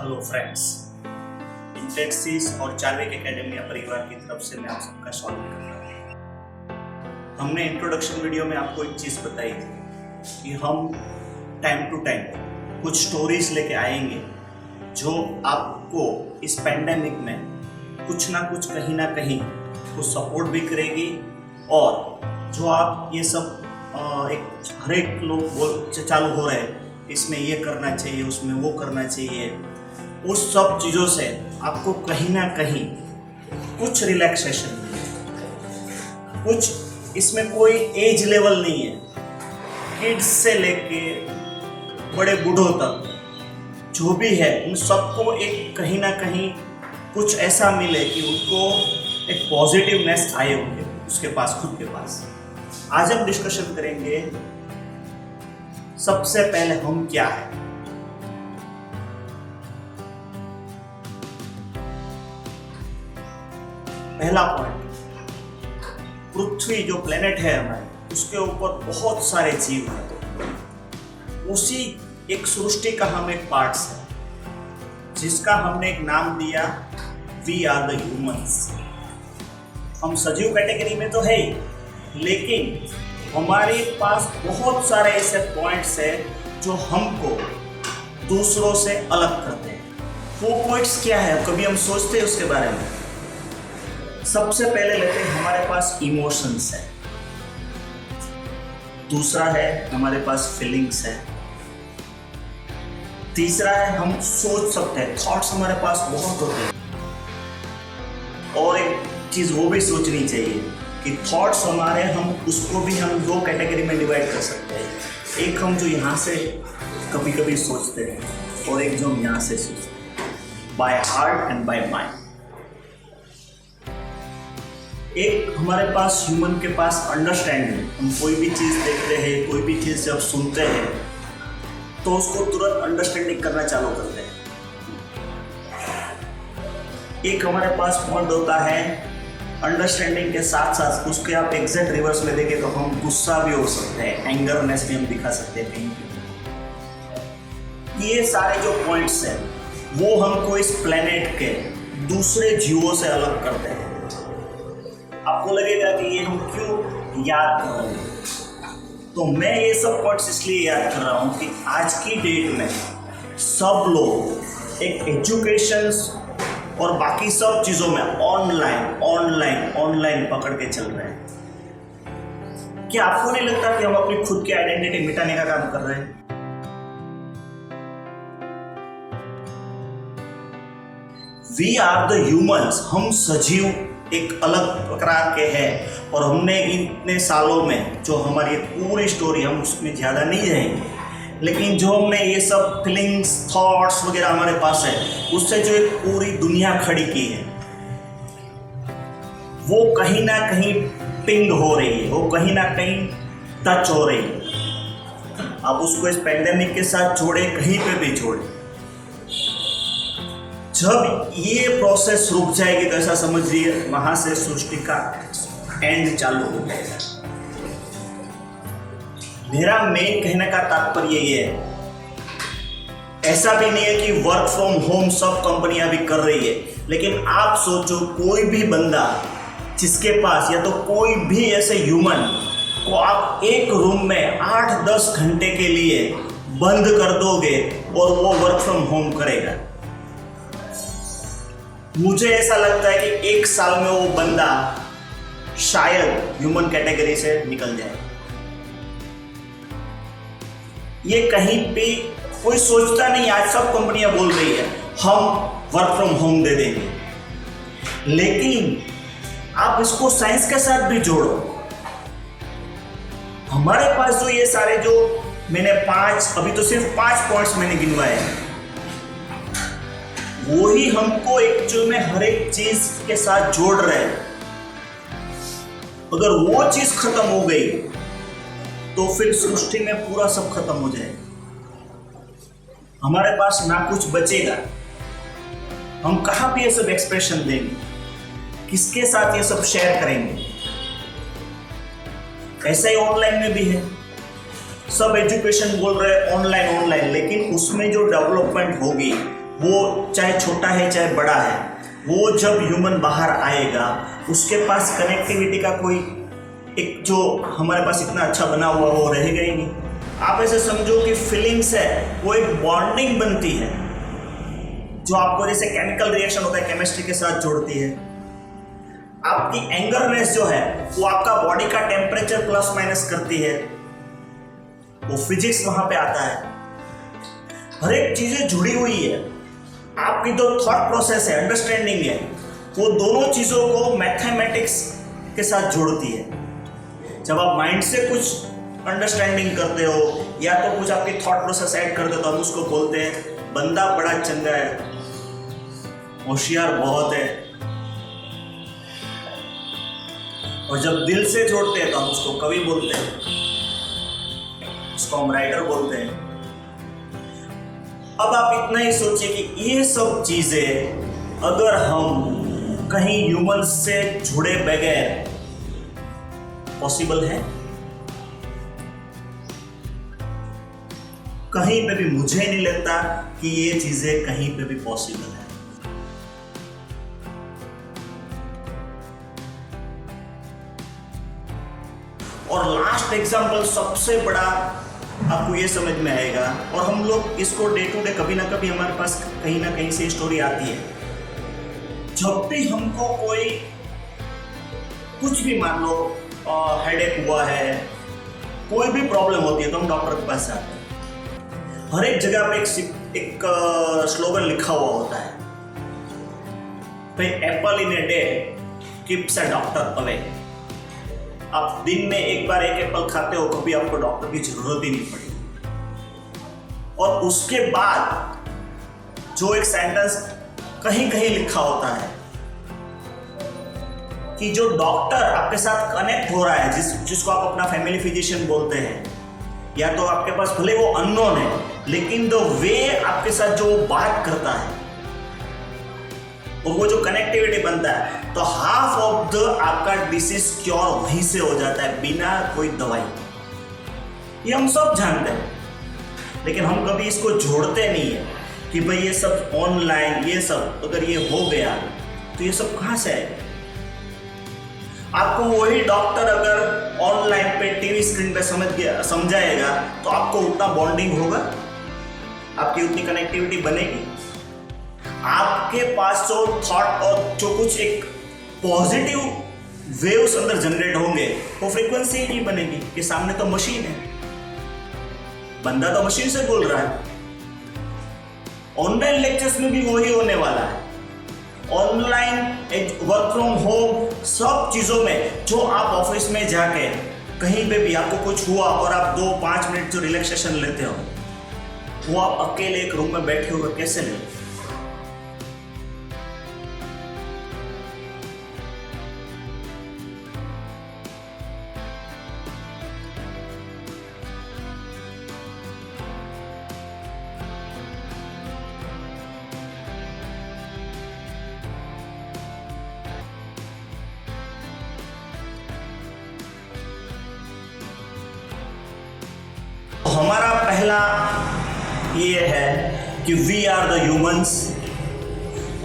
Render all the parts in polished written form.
Hello friends, इंटेक्सिस और Chadwick academia परिवार की तरफ से मैं आप सबका स्वागत करता हूँ। हमने इंट्रोडक्शन वीडियो में आपको एक चीज़ बताई थी कि हम टाइम टू टाइम कुछ स्टोरीज लेके आएंगे जो आपको इस पेंडेमिक में कुछ ना कुछ कहीं ना कहीं को सपोर्ट भी करेगी और जो आप ये सब हर एक लोग चालू हो रहे हैं, इसमें ये करना चाहिए, उसमें वो करना चाहिए, उस सब चीज़ों से आपको कहीं ना कहीं कुछ रिलैक्सेशन मिले। कुछ इसमें कोई एज लेवल नहीं है, किड्स से लेके बड़े बूढ़ों तक जो भी है उन सबको एक कहीं ना कहीं कुछ ऐसा मिले कि उनको एक पॉजिटिवनेस आए उनके उसके पास खुद के पास। आज हम डिस्कशन करेंगे सबसे पहले हम क्या है। पहला पॉइंट, पृथ्वी जो प्लेनेट है हमारे, उसके ऊपर बहुत सारे जीव हैं। उसी एक सृष्टि का हम एक पार्ट्स है जिसका हमने एक नाम दिया वी आर द ह्यूमंस। हम सजीव कैटेगरी में तो है ही, लेकिन हमारे पास बहुत सारे ऐसे पॉइंट्स हैं जो हमको दूसरों से अलग करते हैं। वो पॉइंट्स क्या है, कभी हम सोचते हैं उसके बारे में? सबसे पहले लेते हैं, हमारे पास इमोशंस है। दूसरा है हमारे पास फीलिंग्स है। तीसरा है हम सोच सकते हैं, थॉट्स हमारे पास बहुत होते हैं। और एक चीज वो भी सोचनी चाहिए कि थॉट्स हमारे, हम उसको भी हम दो कैटेगरी में डिवाइड कर सकते हैं। एक हम जो यहाँ से कभी कभी सोचते हैं और एक जो हम यहाँ से सोचते हैं, by heart and by mind. एक हमारे पास ह्यूमन के पास अंडरस्टैंडिंग, हम कोई भी चीज़ देखते हैं, कोई भी चीज़ जब सुनते हैं तो उसको तुरंत अंडरस्टैंडिंग करना चालू करते हैं। एक हमारे पास पॉइंट होता है अंडरस्टैंडिंग के साथ साथ उसके आप एग्जैक्ट रिवर्स में देखें तो हम गुस्सा भी हो सकते हैं, एंगरनेस भी हम दिखा सकते हैं। ये सारे जो पॉइंट्स हैं वो हमको इस प्लेनेट के दूसरे जीवों से अलग करते हैं। आपको लगेगा कि ये हम क्यों याद कर रहे हैं, तो मैं ये सब पॉइंट्स इसलिए याद कर रहा हूँ कि आज की डेट में सब लोग एक एजुकेशन और बाकी सब चीज़ों में ऑनलाइन पकड़ के चल रहे हैं। क्या आपको नहीं लगता कि हम अपनी खुद की आइडेंटिटी मिटाने का काम कर रहे हैं? वी आर द ह्यूमंस, हम सजीव एक अलग प्रकार के हैं और हमने इतने सालों में जो हमारी पूरी स्टोरी, हम उसमें ज़्यादा नहीं जाएंगे, लेकिन जो हमने ये सब फीलिंग्स, थॉट्स वगैरह हमारे पास है, उससे जो एक पूरी दुनिया खड़ी की है, वो कहीं ना कहीं पिंग हो रही है, वो कहीं ना कहीं टच हो रही है। आप उसको इस पेंडेमिक के साथ जोड़े, कहीं पे भी जोड़े, जब ये प्रोसेस रुक जाएगी तो ऐसा समझिए वहां से सृष्टि का एंड चालू हो जाएगा। मेरा मेन कहने का तात्पर्य ये है, ऐसा भी नहीं है कि वर्क फ्रॉम होम सब कंपनियां भी कर रही है, लेकिन आप सोचो कोई भी बंदा जिसके पास, या तो कोई भी ऐसे ह्यूमन को आप एक रूम में 8-10 घंटे के लिए बंद कर दोगे और वो वर्क फ्रॉम होम करेगा, मुझे ऐसा लगता है कि 1 साल में वो बंदा शायद ह्यूमन कैटेगरी से निकल जाए। ये कहीं पे कोई सोचता नहीं। आज सब कंपनियां बोल रही है हम वर्क फ्रॉम होम दे देंगे, लेकिन आप इसको साइंस के साथ भी जोड़ो। हमारे पास जो ये सारे जो मैंने अभी तो सिर्फ 5 पॉइंट्स मैंने गिनवाए हैं, वो ही हमको एक्चुअल में हर एक चीज के साथ जोड़ रहे हैं। अगर वो चीज खत्म हो गई तो फिर सृष्टि में पूरा सब खत्म हो जाएगा। हमारे पास ना कुछ बचेगा। हम कहाँ भी ये सब एक्सप्रेशन देंगे, किसके साथ ये सब शेयर करेंगे? ऐसा ही ऑनलाइन में भी है, सब एजुकेशन बोल रहे हैं ऑनलाइन, लेकिन उसमें जो डेवलपमेंट होगी वो चाहे छोटा है चाहे बड़ा है, वो जब ह्यूमन बाहर आएगा उसके पास कनेक्टिविटी का कोई एक जो हमारे पास इतना अच्छा बना हुआ वो रहेगा ही नहीं। आप ऐसे समझो कि फीलिंग्स है वो एक बॉन्डिंग बनती है जो आपको जैसे केमिकल रिएक्शन होता है केमिस्ट्री के साथ जोड़ती है। आपकी एंगरनेस जो है वो आपका बॉडी का टेम्परेचर प्लस माइनस करती है, वो फिजिक्स वहां पे आता है। हर एक चीजें जुड़ी हुई है। आपकी जो थॉट प्रोसेस है, अंडरस्टैंडिंग है, वो दोनों चीजों को मैथमेटिक्स के साथ जोड़ती है। जब आप माइंड से कुछ अंडरस्टैंडिंग करते हो या तो कुछ आपकी थॉट प्रोसेस ऐड करते हो तो हम उसको बोलते हैं बंदा बड़ा चंगा है, होशियार बहुत है। और जब दिल से जोड़ते हैं तो हम उसको कवि बोलते हैं, उसको हम राइटर बोलते हैं। अब आप इतना ही सोचिए कि ये सब चीजें अगर हम कहीं ह्यूमन से जुड़े बगैर पॉसिबल है? कहीं पे भी मुझे नहीं लगता कि ये चीजें कहीं पे भी पॉसिबल है। और लास्ट एग्जांपल सबसे बड़ा आपको ये समझ में आएगा, और हम लोग इसको डे टू डे कभी ना कभी हमारे पास कहीं ना कहीं से स्टोरी आती है। जब भी हमको कोई कुछ भी मान लो हेडेक हुआ है, कोई भी प्रॉब्लम होती है तो हम डॉक्टर के पास जाते हैं। हर एक जगह पे एक स्लोगन लिखा हुआ होता है, भाई apple in a day keeps a doctor away. आप दिन में एक बार एक एप्पल खाते हो, कभी आपको डॉक्टर की जरूरत ही नहीं पड़ी। और उसके बाद जो एक सेंटेंस कहीं कहीं लिखा होता है कि जो डॉक्टर आपके साथ कनेक्ट हो रहा है, जिसको आप अपना फैमिली फिजिशियन बोलते हैं, या तो आपके पास भले वो अननोन है, लेकिन द वे आपके साथ जो बात करता है और वो जो कनेक्टिविटी बनता है, तो हाफ ऑफ द आपका डिसीज क्योर वहीं से हो जाता है बिना कोई दवाई। ये हम सब जानते हैं, लेकिन हम कभी इसको जोड़ते नहीं है कि भाई ये सब ऑनलाइन, ये सब अगर ये हो गया तो ये सब कहां से आएगा। आपको वही डॉक्टर अगर ऑनलाइन पे टीवी स्क्रीन पे समझाएगा तो आपको उतना बॉन्डिंग होगा, आपकी उतनी कनेक्टिविटी बनेगी। आपके पास जो थॉट और जो कुछ एक पॉजिटिव वेव्स अंदर जनरेट होंगे वो फ्रीक्वेंसी ही नहीं बनेगी कि सामने तो मशीन है, बंदा तो मशीन से बोल रहा है। ऑनलाइन लेक्चर्स में भी वही होने वाला है। ऑनलाइन वर्क फ्रॉम होम सब चीजों में जो आप ऑफिस में जाके कहीं पे भी आपको कुछ हुआ और आप 2-5 मिनट जो रिलैक्सेशन लेते हो, वो आप अकेले एक रूम में बैठे हुए कैसे लेते? हमारा पहला ये है कि वी आर द ह्यूमंस,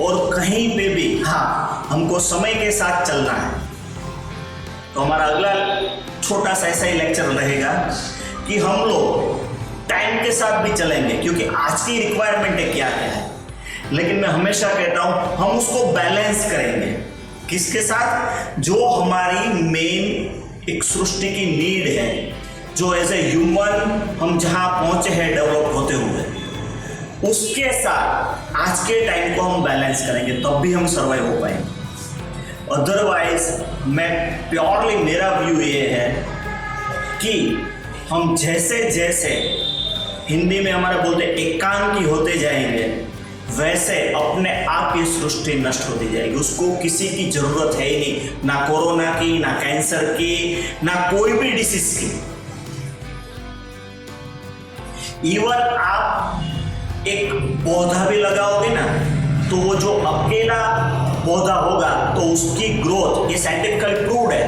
और कहीं पे भी हमको समय के साथ चलना है। तो हमारा अगला छोटा सा ऐसा ही लेक्चर रहेगा कि हम लोग टाइम के साथ भी चलेंगे, क्योंकि आज की रिक्वायरमेंट है क्या है। लेकिन मैं हमेशा कहता हूं हम उसको बैलेंस करेंगे किसके साथ? जो हमारी मेन एक सृष्टि की नीड है, जो एज ए ह्यूमन हम जहां पहुंचे हैं डेवलप होते हुए, उसके साथ आज के टाइम को हम बैलेंस करेंगे, तब भी हम सर्वाइव हो पाएंगे। अदरवाइज मैं प्योरली मेरा व्यू ये है कि हम जैसे जैसे हिंदी में हमारा बोलते एकांकी होते जाएंगे, वैसे अपने आप ये सृष्टि नष्ट होती जाएगी। उसको किसी की जरूरत है ही नहीं, ना कोरोना की, ना कैंसर की, ना कोई भी डिसीज की। इवन आप एक पौधा भी लगाओगे ना, तो वो जो अकेला पौधा होगा तो उसकी ग्रोथ, ये साइंटिफिकली प्रूव्ड है,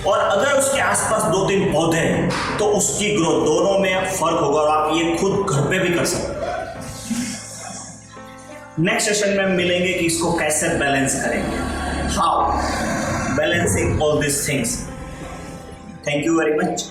और अगर उसके आसपास 2-3 पौधे हैं तो उसकी ग्रोथ, दोनों में फर्क होगा। और आप ये खुद घर पे भी कर सकते हैं। नेक्स्ट सेशन में हम मिलेंगे कि इसको कैसे बैलेंस करेंगे, how balancing all this things. Thank you very much.